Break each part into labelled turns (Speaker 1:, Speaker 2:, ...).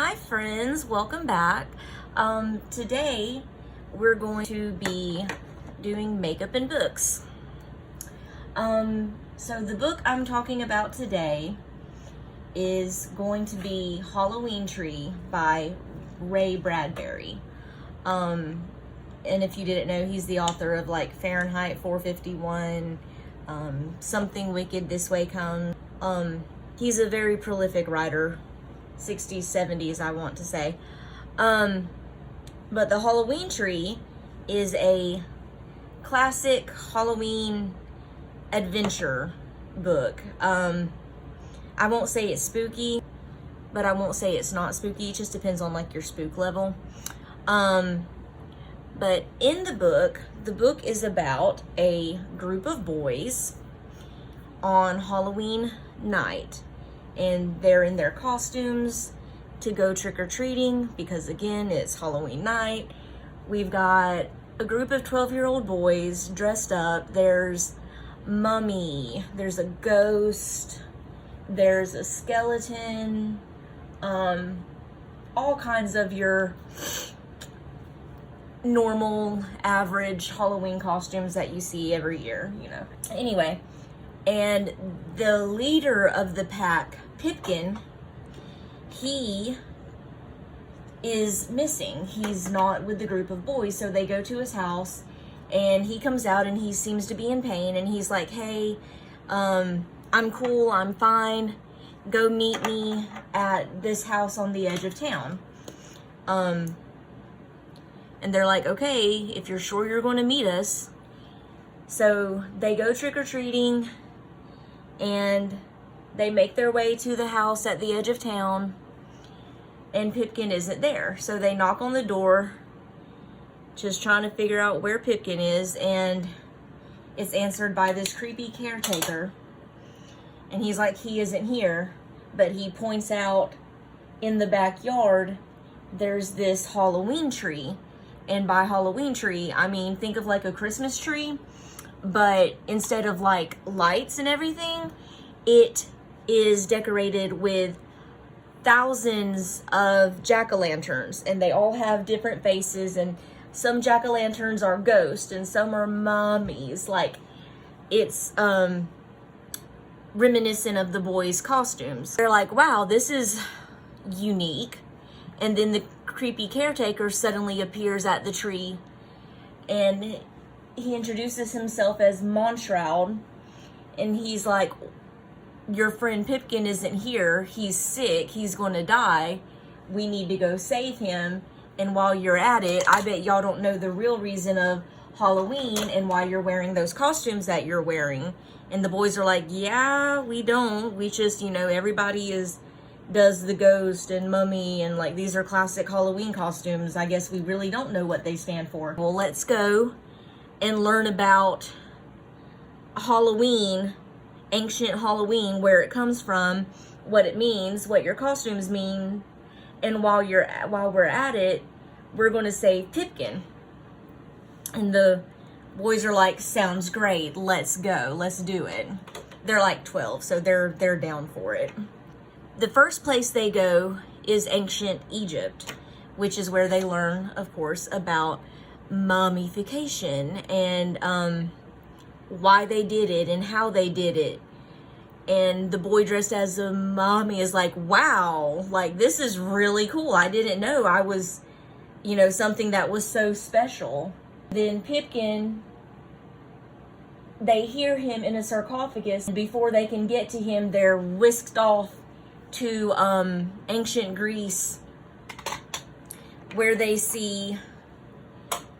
Speaker 1: Hi friends, welcome back. Today we're going to be doing makeup and books. So the book I'm talking about today is going to be Halloween Tree by Ray Bradbury. And if you didn't know, he's the author of like Fahrenheit 451, Something Wicked This Way Comes. He's a very prolific writer, 60s, 70s, I want to say. But the Halloween Tree is a classic Halloween adventure book. I won't say it's spooky, but I won't say it's not spooky. It just depends on like your spook level. But in the book is about a group of boys on Halloween night. And they're in their costumes to go trick-or-treating because, again, it's Halloween night. We've got a group of 12-year-old boys dressed up. There's mummy, there's a ghost, there's a skeleton, all kinds of your normal, average Halloween costumes that you see every year, you know. Anyway, and the leader of the pack, Pipkin, he is missing. He's not with the group of boys, so they go to his house, and he comes out, and he seems to be in pain, and he's like, hey, I'm cool, I'm fine, go meet me at this house on the edge of town. And they're like, okay, if you're sure you're going to meet us. So they go trick-or-treating, and they make their way to the house at the edge of town, and Pipkin isn't there. So they knock on the door, just trying to figure out where Pipkin is, and it's answered by this creepy caretaker. And he's like, he isn't here, but he points out in the backyard, there's this Halloween tree. And by Halloween tree, I mean, think of like a Christmas tree, but instead of like lights and everything, it is decorated with thousands of jack-o'-lanterns, and they all have different faces, and some jack-o'-lanterns are ghosts and some are mummies. Like, it's reminiscent of the boys' costumes. They're like, wow, this is unique. And then the creepy caretaker suddenly appears at the tree, and he introduces himself as Monshroud, and he's like, your friend Pipkin isn't here, he's sick, he's gonna die, we need to go save him. And while you're at it, I bet y'all don't know the real reason of Halloween and why you're wearing those costumes that you're wearing. And the boys are like, yeah, we don't, we just, you know, everybody does the ghost and mummy, and like, these are classic Halloween costumes. I guess we really don't know what they stand for. Well, let's go and learn about Halloween, ancient Halloween, where it comes from, what it means, what your costumes mean. And while we're at it, we're going to save Pipkin. And the boys are like, sounds great, let's go, let's do it. They're like 12, so they're down for it. The first place they go is ancient Egypt, which is where they learn, of course, about mummification and why they did it and how they did it. And the boy dressed as a mummy is like, wow, like, this is really cool. I didn't know I was, you know, something that was so special. Then Pipkin, they hear him in a sarcophagus. Before they can get to him, they're whisked off to ancient Greece, where they see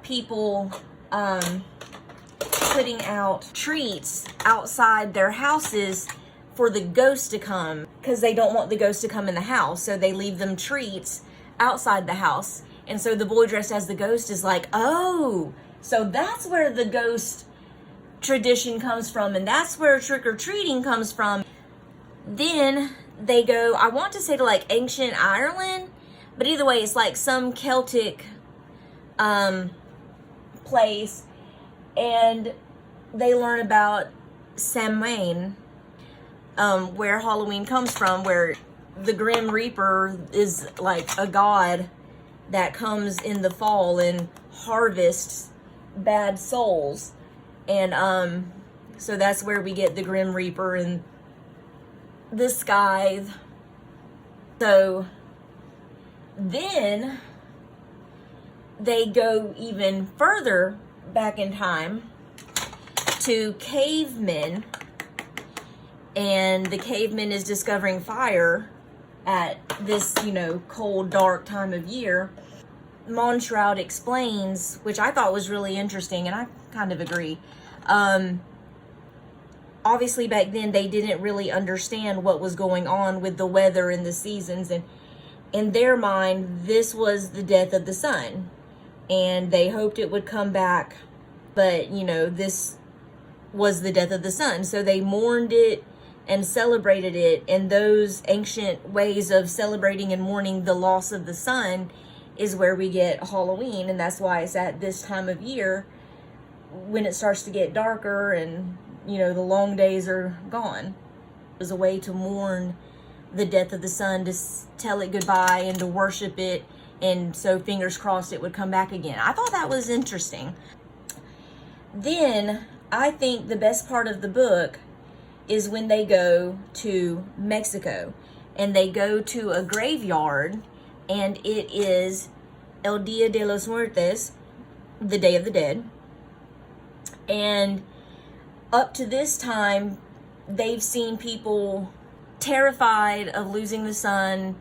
Speaker 1: people putting out treats outside their houses for the ghost to come, because they don't want the ghost to come in the house, so they leave them treats outside the house. And so the boy dressed as the ghost is like, oh, so that's where the ghost tradition comes from, and that's where trick-or-treating comes from. Then they go, I want to say, to like ancient Ireland, but either way, it's like some Celtic place, and they learn about Samhain, where Halloween comes from, where the Grim Reaper is like a god that comes in the fall and harvests bad souls. And so that's where we get the Grim Reaper and the Scythe. So then they go even further back in time to cavemen, and the caveman is discovering fire at this, cold, dark time of year. Monshroud explains, which I thought was really interesting, and I kind of agree. Obviously back then they didn't really understand what was going on with the weather and the seasons, and in their mind this was the death of the sun, and they hoped it would come back, but this was the death of the sun. So they mourned it and celebrated it, and those ancient ways of celebrating and mourning the loss of the sun is where we get Halloween. And that's why it's at this time of year when it starts to get darker and the long days are gone. It was a way to mourn the death of the sun, to tell it goodbye and to worship it, and so fingers crossed it would come back again. I thought that was interesting. Then I think the best part of the book is when they go to Mexico and they go to a graveyard, and it is El Dia de los Muertos, the Day of the Dead. And up to this time, they've seen people terrified of losing the sun,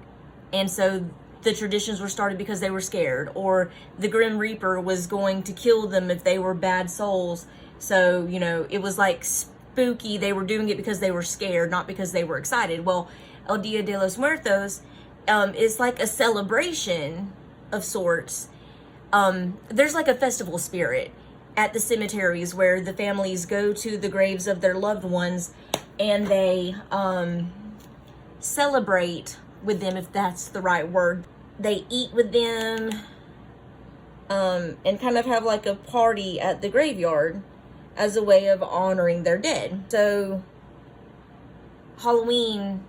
Speaker 1: and so the traditions were started because they were scared, or the Grim Reaper was going to kill them if they were bad souls. So, it was like spooky. They were doing it because they were scared, not because they were excited. Well, El Dia de los Muertos is like a celebration of sorts. There's like a festival spirit at the cemeteries where the families go to the graves of their loved ones, and they celebrate with them, if that's the right word. They eat with them and kind of have like a party at the graveyard as a way of honoring their dead. So Halloween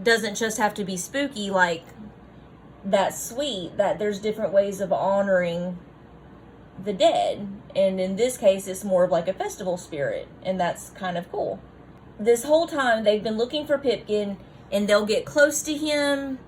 Speaker 1: doesn't just have to be spooky, like that's sweet, that there's different ways of honoring the dead, and in this case it's more of like a festival spirit, and that's kind of cool. This whole time they've been looking for Pipkin, and they'll get close to him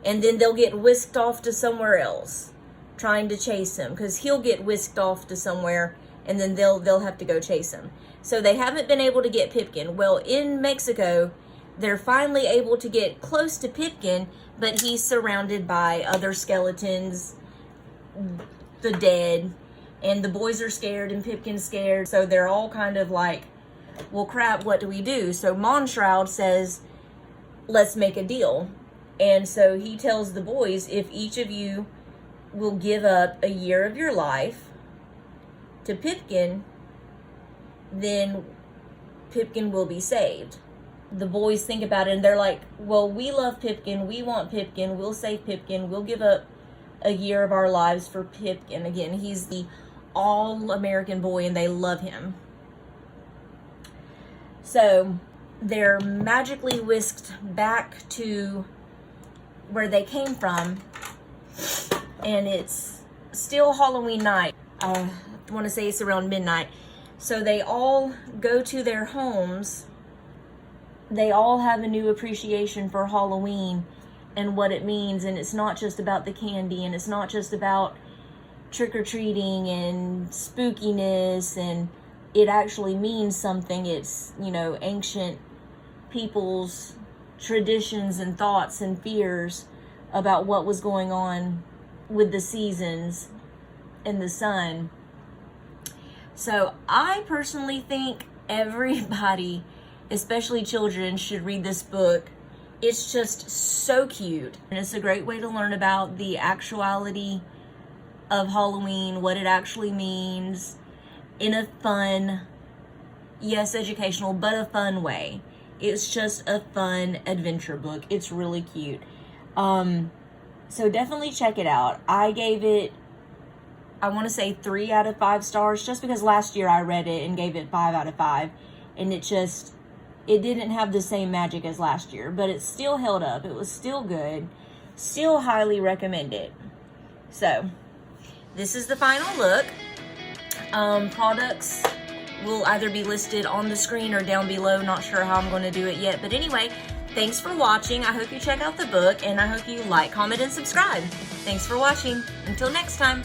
Speaker 1: and then they'll get whisked off to somewhere else trying to chase him, because he'll get whisked off to somewhere and then they'll have to go chase him. So they haven't been able to get Pipkin. Well, in Mexico they're finally able to get close to Pipkin, but he's surrounded by other skeletons, the dead, and the boys are scared and Pipkin's scared. So they're all kind of like, well, crap, what do we do? So Monshroud says, let's make a deal. And so he tells the boys, if each of you will give up a year of your life to Pipkin, then Pipkin will be saved. The boys think about it and they're like, well, we love Pipkin, we want Pipkin, we'll save Pipkin, we'll give up a year of our lives for Pipkin. Again, he's the all-American boy and they love him. So they're magically whisked back to where they came from, and it's still Halloween night. I want to say it's around midnight. So they all go to their homes. They all have a new appreciation for Halloween and what it means, and it's not just about the candy, and it's not just about trick-or-treating and spookiness, and it actually means something. It's, ancient people's traditions and thoughts and fears about what was going on with the seasons and the sun. So I personally think everybody, especially children, should read this book. It's just so cute, and it's a great way to learn about the actuality of Halloween, what it actually means, in a fun, yes, educational, but a fun way. It's just a fun adventure book. It's really cute. So definitely check it out. I gave it, I want to say 3 out of 5 stars, just because last year I read it and gave it 5 out of 5, and it just it didn't have the same magic as last year, but it still held up. It was still good. Still highly recommend it. So, this is the final look. Products will either be listed on the screen or down below. Not sure how I'm going to do it yet. But anyway, thanks for watching. I hope you check out the book, and I hope you like, comment, and subscribe. Thanks for watching. Until next time.